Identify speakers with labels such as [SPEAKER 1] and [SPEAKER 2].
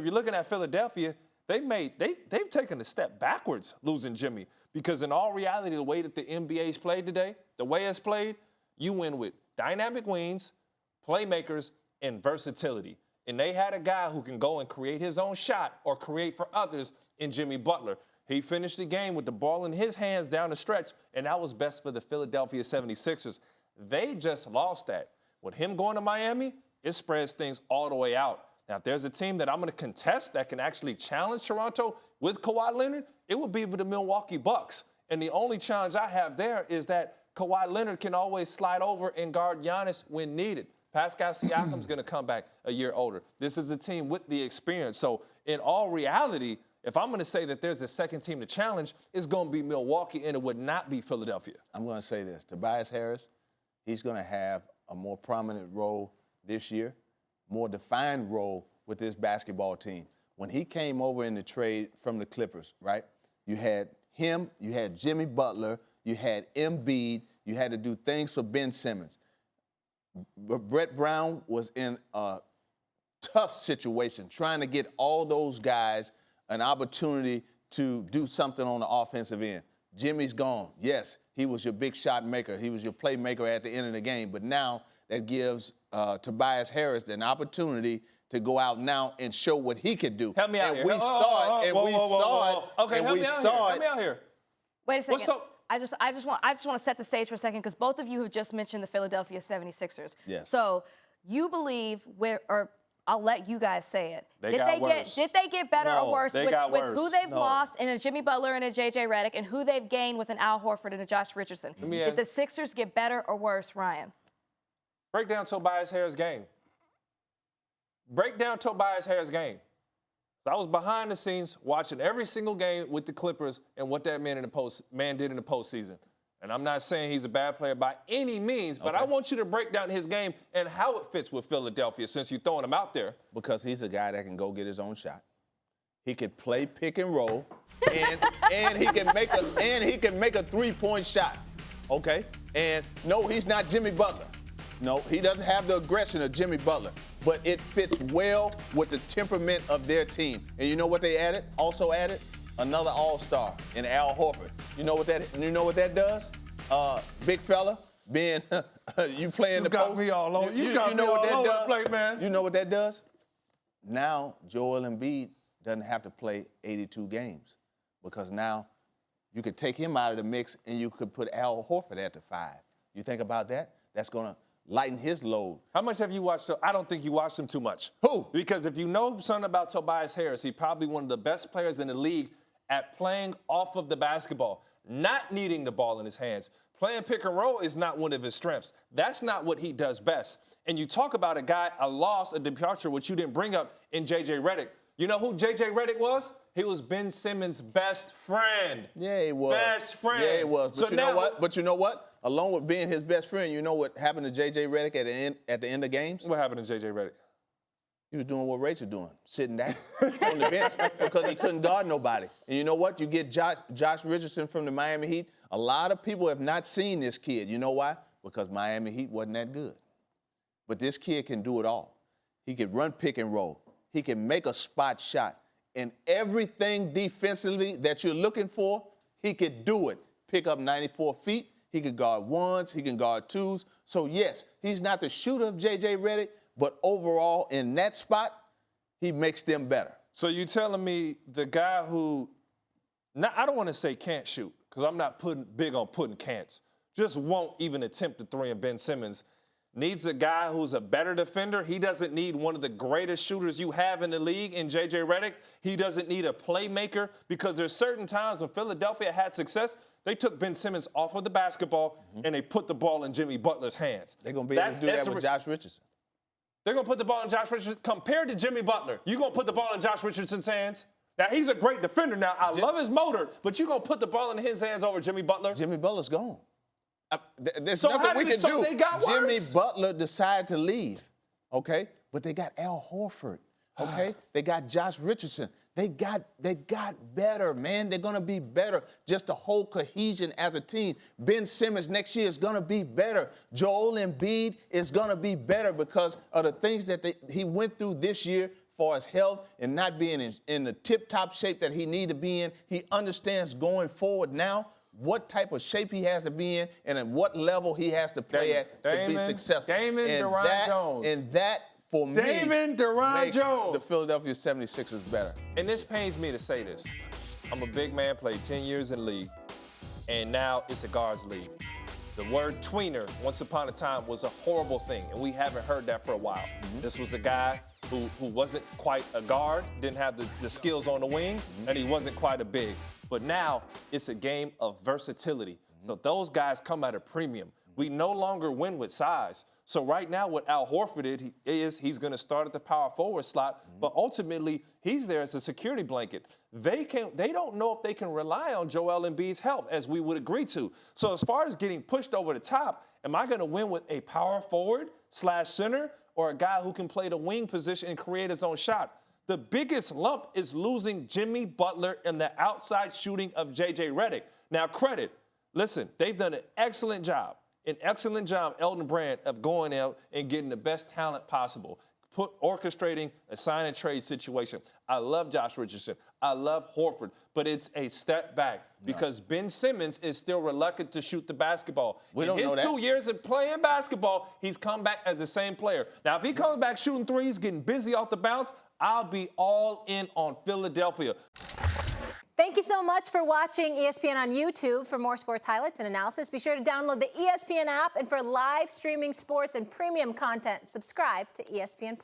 [SPEAKER 1] If you're looking at Philadelphia, they've taken a step backwards losing Jimmy, because in all reality, the way that the NBA's played today, the way it's played, you win with dynamic wings, playmakers, and versatility. And they had a guy who can go and create his own shot or create for others in Jimmy Butler. He finished the game with the ball in his hands down the stretch, and that was best for the Philadelphia 76ers. They just lost that. With him going to Miami, it spreads things all the way out. Now, if there's a team that I'm going to contest that can actually challenge Toronto with Kawhi Leonard, it would be the Milwaukee Bucks. And the only challenge I have there is that Kawhi Leonard can always slide over and guard Giannis when needed. Pascal Siakam's going to come back a year older. This is a team with the experience. So in all reality, if I'm going to say that there's a second team to challenge, it's going to be Milwaukee, and it would not be Philadelphia.
[SPEAKER 2] I'm going to say this. Tobias Harris, he's going to have a more prominent role this year, more defined role with this basketball team. When he came over in the trade from the Clippers, right, you had him, you had Jimmy Butler, you had Embiid, you had to do things for Ben Simmons. But Brett Brown was in a tough situation, trying to get all those guys an opportunity to do something on the offensive end. Jimmy's gone. Yes, he was your big shot maker. He was your playmaker at the end of the game. But now that gives Tobias Harris an opportunity to go out now and show what he could do.
[SPEAKER 1] Help me out here.
[SPEAKER 2] We saw it, and we saw it.
[SPEAKER 1] Okay, help me out here.
[SPEAKER 3] Wait a second. I just want to set the stage for a second, because both of you have just mentioned the Philadelphia 76ers.
[SPEAKER 2] Yes.
[SPEAKER 3] So you believe I'll let you guys say it.
[SPEAKER 1] Did
[SPEAKER 3] they get better or worse with who they've lost in a Jimmy Butler and a J.J. Redick, and who they've gained with an Al Horford and a Josh Richardson? Did the Sixers get better or worse, Ryan?
[SPEAKER 1] Break down Tobias Harris' game. Break down Tobias Harris' game. So I was behind the scenes watching every single game with the Clippers and what that man did in the postseason. And I'm not saying he's a bad player by any means, but I want you to break down his game and how it fits with Philadelphia, since you're throwing him out there.
[SPEAKER 2] Because he's a guy that can go get his own shot. He can play pick and roll, and he can make a three-point shot. Okay? And no, he's not Jimmy Butler. No, he doesn't have the aggression of Jimmy Butler, but it fits well with the temperament of their team. And you know what they added? Also added another all-star in Al Horford. You know what that does? Big fella, being you playing the post.
[SPEAKER 4] You got me all over. You got me all over the place, man.
[SPEAKER 2] You know what that does? Now Joel Embiid doesn't have to play 82 games, because now you could take him out of the mix and you could put Al Horford at the 5. You think about that? That's going to lighten his load.
[SPEAKER 1] How much have you watched? I don't think you watched him too much.
[SPEAKER 2] Who?
[SPEAKER 1] Because if you know something about Tobias Harris, he's probably one of the best players in the league at playing off of the basketball, not needing the ball in his hands. Playing pick and roll is not one of his strengths. That's not what he does best. And you talk about a loss, a departure, which you didn't bring up in J.J. Redick. You know who J.J. Redick was? He was Ben Simmons' best friend.
[SPEAKER 2] Yeah, he was.
[SPEAKER 1] Best friend.
[SPEAKER 2] Yeah, he was. But you know what? Along with being his best friend, you know what happened to J.J. Redick at the end of games?
[SPEAKER 1] What happened to J.J. Redick?
[SPEAKER 2] He was doing what Rachel doing, sitting down on the bench because he couldn't guard nobody. And you know what? You get Josh Richardson from the Miami Heat. A lot of people have not seen this kid. You know why? Because Miami Heat wasn't that good. But this kid can do it all. He can run pick and roll. He can make a spot shot. And everything defensively that you're looking for, he could do it. Pick up 94 feet. He can guard ones. He can guard twos. So, yes, he's not the shooter of J.J. Redick, but overall in that spot, he makes them better.
[SPEAKER 1] So you're telling me the guy who, I don't want to say can't shoot, because I'm not big on putting can'ts, just won't even attempt the three, in Ben Simmons, needs a guy who's a better defender. He doesn't need one of the greatest shooters you have in the league in J.J. Redick. He doesn't need a playmaker, because there's certain times when Philadelphia had success, they took Ben Simmons off of the basketball and they put the ball in Jimmy Butler's hands.
[SPEAKER 2] They're going to be able to do that with Josh Richardson.
[SPEAKER 1] They're going to put the ball in Josh Richardson. Compared to Jimmy Butler, you're going to put the ball in Josh Richardson's hands? Now, he's a great defender. Now, I love his motor, but you're going to put the ball in his hands over Jimmy Butler?
[SPEAKER 2] Jimmy Butler's gone. There's nothing we can do.
[SPEAKER 1] They got worse?
[SPEAKER 2] Jimmy Butler decided to leave, okay? But they got Al Horford, okay? They got Josh Richardson. They got better, man. They're going to be better. Just the whole cohesion as a team. Ben Simmons next year is going to be better. Joel Embiid is going to be better because of the things that he went through this year far as health and not being in the tip-top shape that he need to be in. He understands going forward now what type of shape he has to be in and at what level he has to play at to be successful.
[SPEAKER 1] Jones.
[SPEAKER 2] And that, for me, makes the Philadelphia 76ers better.
[SPEAKER 1] And this pains me to say this. I'm a big man, played 10 years in the league, and now it's a guards league. The word tweener, once upon a time, was a horrible thing, and we haven't heard that for a while. This was a guy who wasn't quite a guard, didn't have the skills on the wing, and he wasn't quite a big. But now it's a game of versatility. So those guys come at a premium. We no longer win with size. So right now what Al Horford he's going to start at the power forward slot, but ultimately he's there as a security blanket. They don't know if they can rely on Joel Embiid's health, as we would agree to. So as far as getting pushed over the top, am I going to win with a power forward / center or a guy who can play the wing position and create his own shot? The biggest lump is losing Jimmy Butler and the outside shooting of J.J. Redick. Now, credit. Listen, they've done an excellent job, Elton Brand, of going out and getting the best talent possible, orchestrating a sign and trade situation. I love Josh Richardson. I love Horford, but it's a step back because Ben Simmons is still reluctant to shoot the basketball. In his 2 years of playing basketball, he's come back as the same player. Now, if he comes back shooting threes, getting busy off the bounce, I'll be all in on Philadelphia.
[SPEAKER 5] Thank you so much for watching ESPN on YouTube. For more sports highlights and analysis, be sure to download the ESPN app. And for live streaming sports and premium content, subscribe to ESPN+.